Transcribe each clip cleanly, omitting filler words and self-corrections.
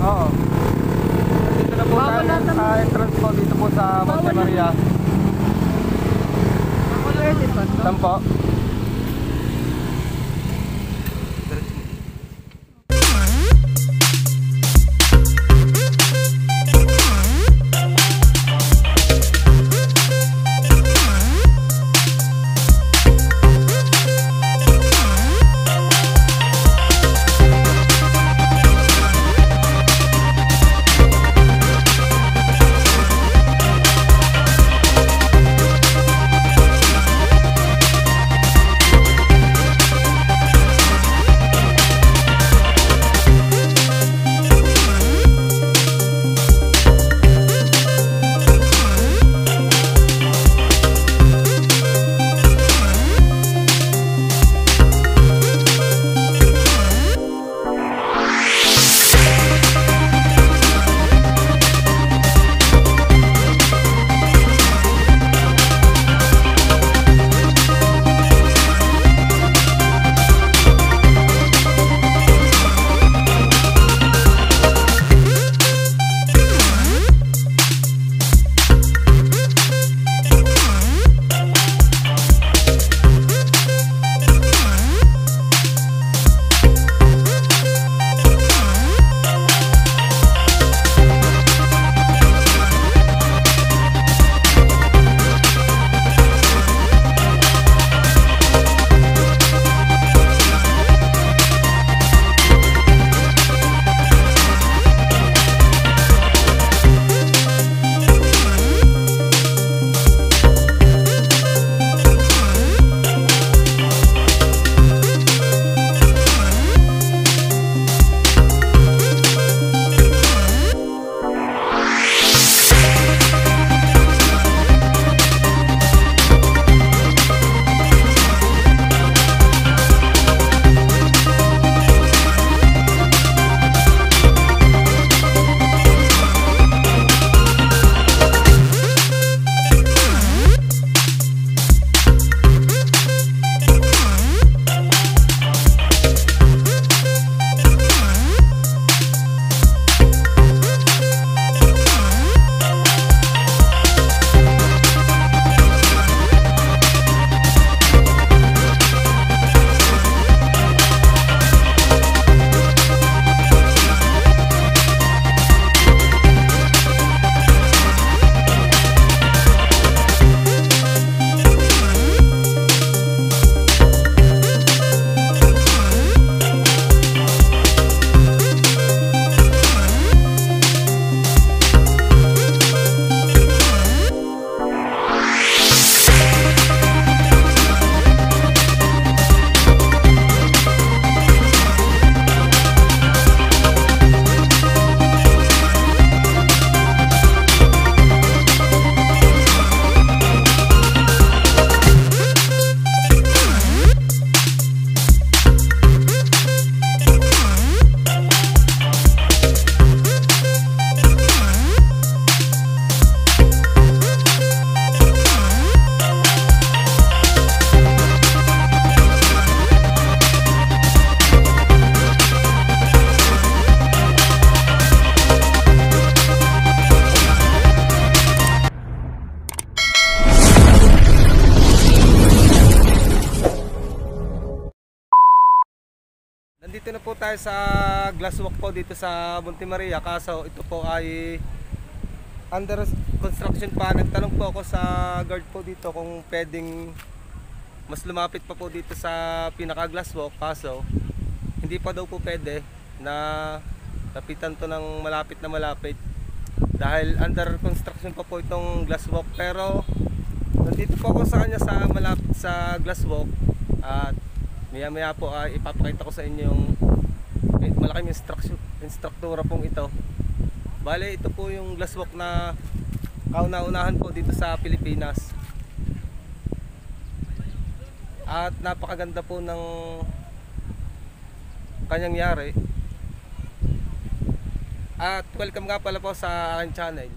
Oo. Dito na po tayo sa entrance po dito po sa Monte Maria. Saan po? Nandito na po tayo sa glass walk po dito sa Monte Maria, kaso ito po ay under construction pa. Nagtanong po ako sa guard po dito kung pwedeng mas lumapit pa po dito sa pinaka glass walk, kaso hindi pa daw po pwede na lapitan to ng malapit na malapit dahil under construction pa po itong glass walk. Pero nandito po ako sa kanya sa malapit sa glass walk at maya maya po ay ipapakita ko sa inyo yung malaking instruktura pong ito. Bale, ito po yung glass walk na kauna-unahan po dito sa Pilipinas. At napakaganda po ng kanyang yari. At welcome nga pala po sa aking channel.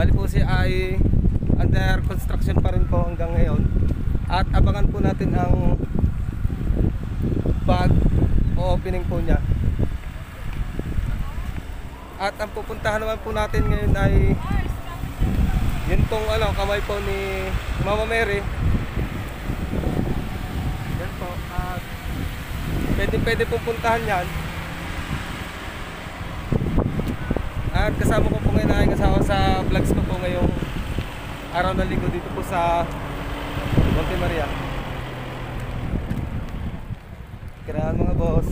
Bali po siya ay under construction pa rin po hanggang ngayon. At abangan po natin ang pag-opening po niya. At ang pupuntahan naman po natin ngayon ay yun pong kamay po ni Mama Mary. Yan po. At pwede pong puntahan yan. At kasama ko po ngayon ay kasama sa vlogs ko po ngayong araw ng linggo dito po sa Monte Maria. Kailangan mga boss.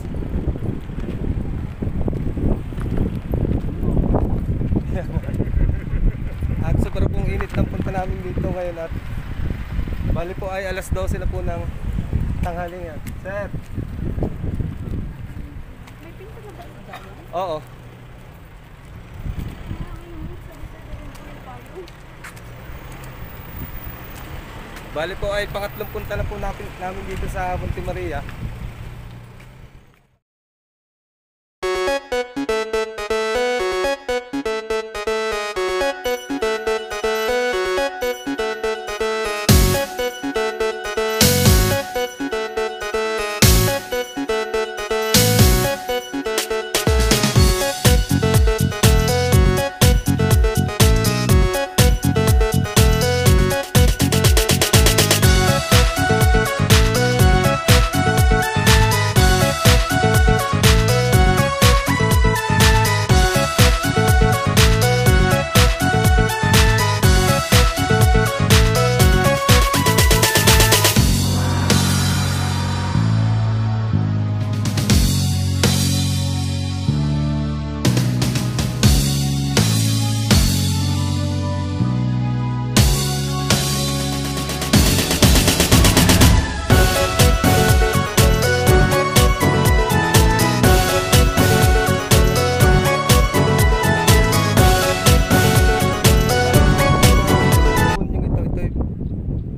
At sobrang pong init ng punta namin dito ngayon at bali po ay alas 12 na po ng tanghali yan. Sir. May pinto na ba ito? Oo. Bali po ay pangatlong punta na po namin dito sa Monte Maria.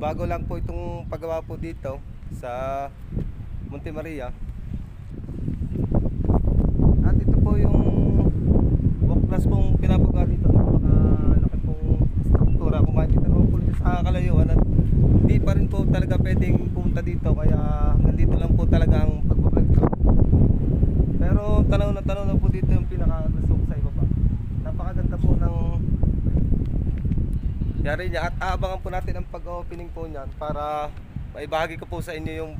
Bago lang po itong paggawa po dito sa Monte Maria. At ito po yung walk-class pong pinapagawa dito. Napakalaki pong struktura. Kung makikita naman po sa kalayuan at hindi pa rin po talaga pwedeng pumunta dito. Kaya nandito lang po talaga ang pagbablog ko. Pero tanaw na po dito yung pinaka-gusto ko sa ibaba. Napakaganda po ng yari niya at aabangan po natin ang pag-opening po niyan para maibahagi ko po sa inyo yung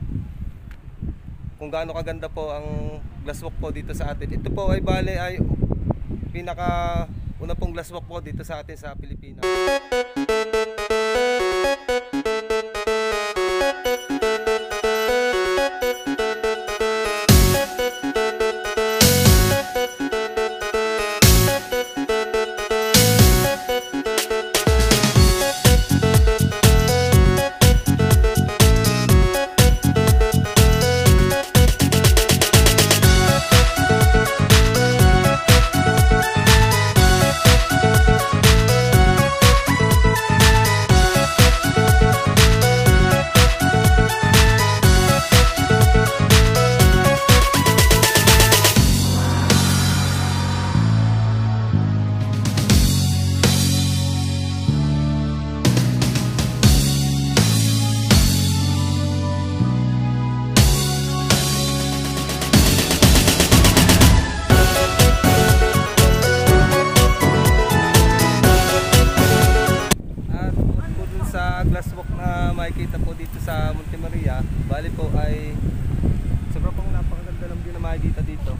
kung gaano kaganda po ang glasswalk po dito sa atin. Ito po ay bale ay pinaka una pong glasswalk po dito sa atin sa Pilipinas. Glasswalk na makikita po dito sa Monte Maria, bali po ay sobrang pong napakaganda ng view na makikita dito.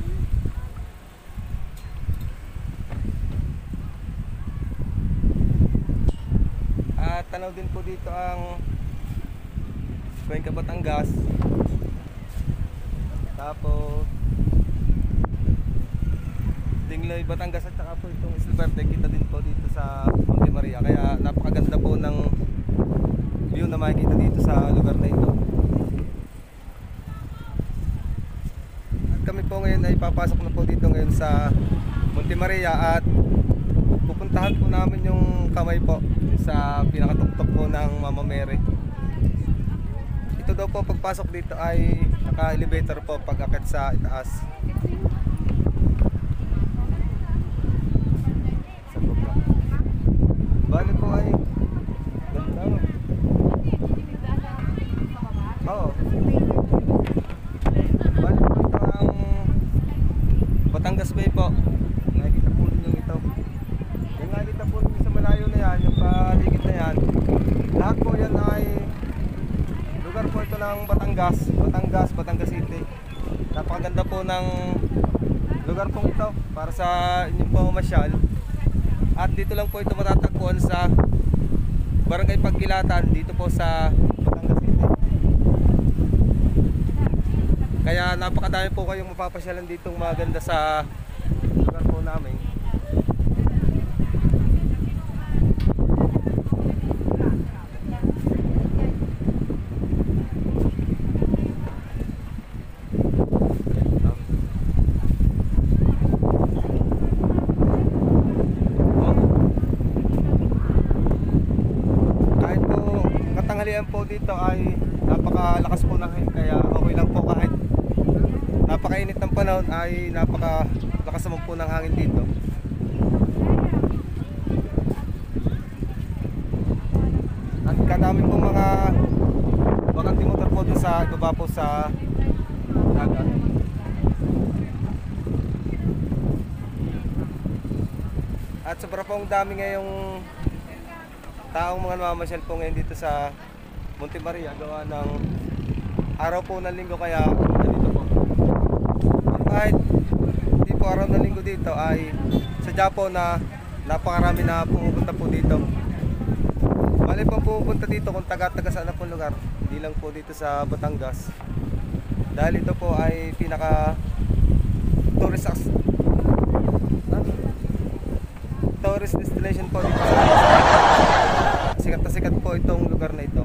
At tanaw din po dito ang Cuenca Batangas. Tapos Dingloy Batangas at saka po itong Silver Deck kita din po dito sa Monte Maria. Kaya napakaganda po ng view na makikita dito sa lugar na ito. At kami po ngayon ay papasok na po dito ngayon sa Monte Maria at pupuntahan po namin yung kamay po sa pinakatuktok po ng Mama Mary. Ito daw po pagpasok dito ay naka-elevator po pag-akit sa itaas. Batangas City. Napakaganda po ng lugar pong ito para sa inyong pamamasyal. At dito lang po ito matatagpuan sa Barangay Pagkilatan dito po sa Batangas City. Kaya napakadami po kayong mapapasyalan dito maganda sa lugar po namin. Katanghalian po dito ay napakalakas po ng hangin, kaya okay lang po kahit napakainit ng panahon ay napakalakas naman po ng hangin dito. At kadami po mga bakante motor po dun sa ibaba po sa dagat. At sobra pong dami ngayong taong mga namamasyal po ngayon dito sa Monte Maria gawa ng araw po ng linggo, kaya dito po. Kahit hindi po araw ng linggo dito ay sadya po na napakarami na pumupunta po dito. Bali po pumupunta dito kung taga saan na po lugar, hindi lang po dito sa Batangas. Dahil ito po ay pinaka tourist destination po dito sa sikat na sikat po itong lugar na ito.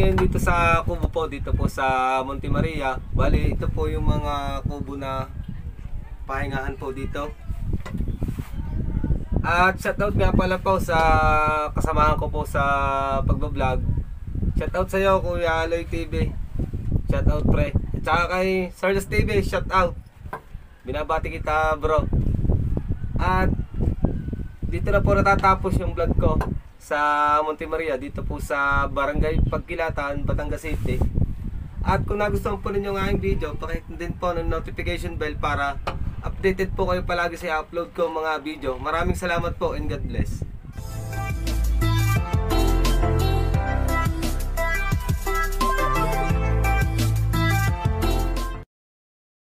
Dito sa kubo po, dito po sa Monte Maria. Bali, ito po yung mga kubo na pahingahan po dito. At shoutout nga pala po sa kasamahan ko po sa pagbablog. Shoutout sa iyo, Kuya Aloy TV. Shoutout pre. At saka kay Sardas TV, shoutout. Binabati kita bro. At dito na po natatapos yung vlog ko sa Monte Maria, dito po sa Barangay Pagkilatan, Batangas City. At kung nagustuhan po ninyo ang aking video, pakihit din po ng notification bell para updated po kayo palagi sa upload ko mga video. Maraming salamat po and God bless.